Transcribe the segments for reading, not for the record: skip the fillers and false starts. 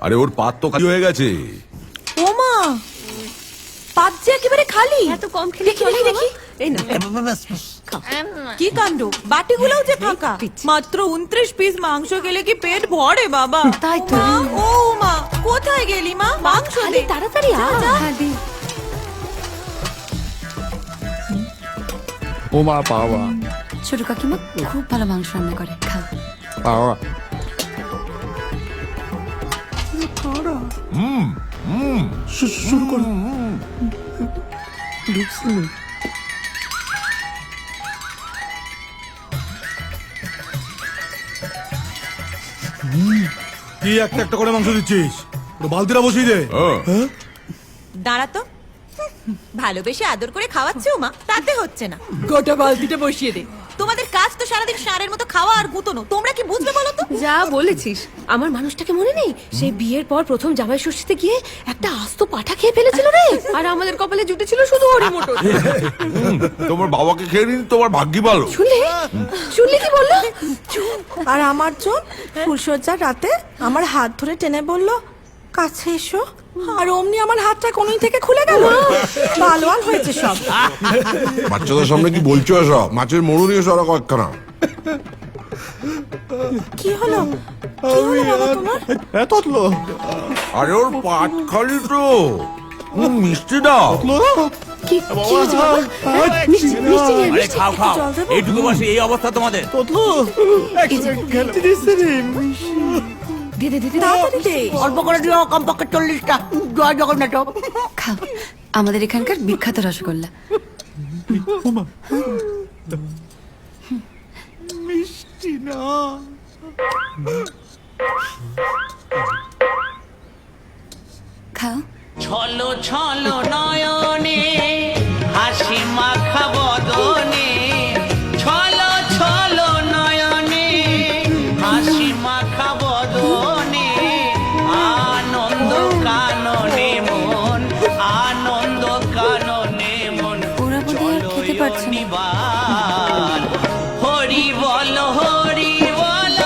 আরে ওর পাত তো খালি হয়ে গেছে। ওমা, পাত যে একেবারে খালি। এত কম খেলে চলে দেখি। এই না কি কাণ্ড, বাটিগুলোও যে ফাঁকা। মাত্র 29 পিস মাংস খেলে কি পেট ভরে বাবা? তাই তো। মা, ও মা, কোথায় গেলি মা? মাংস দে তাড়াতাড়ি আ। ও মা, বাবা ছোট কাকিমা খুব ভালো মাংস রান্না করে, খাও। বাবা শুরু করো। কি একটা একটা করে মাংস দিচ্ছিস? বালতিটা বসিয়ে দে। দাঁড়া তো, ভালোবেসে আদর করে খাওয়াচ্ছে মা, তাতে হচ্ছে না। গোটা বালতিটা বসিয়ে দে। তোমাদের কাজ তো সারাদিন ষাঁড়ের মতো খাওয়া আর গুতনো, তোমরা কি বুঝবে বলো তো? যা বলেছিস, আমার মানুষটাকে মনে নেই? সেই বিয়ের পর প্রথম জামাই ষষ্ঠীতে গিয়ে একটা আস্ত পাঠা খেয়ে ফেলেছিল রে, আর আমাদের কপালে জুটেছিল শুধু হরি মোটর। তোমার বাবাকে খেয়ে নিন, তোমার ভাগ্যি ভালো। শুনলি কি বললো? আর আমার জন ফুলসজ্জার রাতে আমার হাত ধরে টেনে বলল, কাছে এসো। আর অমনি আমার হাতটা কোনই থেকে খুলে গেল। ভালোয়াল হয়েছে সব। বাচ্চাদের সামনে কি বলছো এসব? মাছের মরু নিয়ে সরা কয়েকখানা। কি হলো? কি হলো বাবা তোমার? ততলো আরে ওর পাট খালি তো। মিষ্টি দাও। কি হয়েছে বাবা? মিষ্টি মিষ্টি নিয়ে, আরে মিষ্টি। খাও খাও, জল দেবো? এইটুকু বসে এই অবস্থা তোমাদের। ততলো খেলতে দিচ্ছে রে। দে দে দে দে। তাড়াতাড়ি দে। অল্প করে দিও, কমপক্ষে 40টা। জয় জগন্নাথ। খাও, আমাদের এখানকার বিখ্যাত রসগোল্লা। মিষ্টি না। খাও। ছলো ছলো নয়নে হাসি মাখা বদনে, ছলো ছলো নয়নে হাসি মাখা বদনে, আনন্দ কাননে মন, আনন্দ কাননে মন। ওরা বোধহয় আর খেতে পারছে না। নিবাল হরি বল হরি বল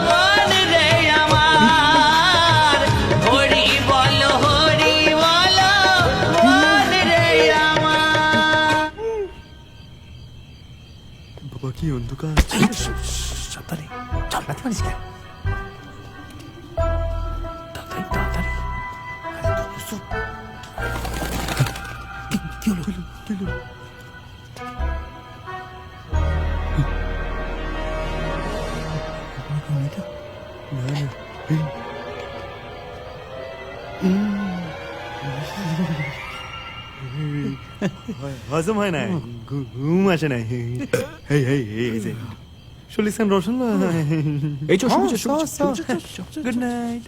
মন রে আমার, হরি বল হরি বল মন রে আমার। বাবা কি অন্ধকার। সাবধানে চল, না মানিস কেন? তাড়াতাড়ি তাড়াতাড়ি। কি হলো? কি হলো? হজম হয় না, ঘুম আসে না। চল্লিশ খান রসন। এই চল, গুড নাইট।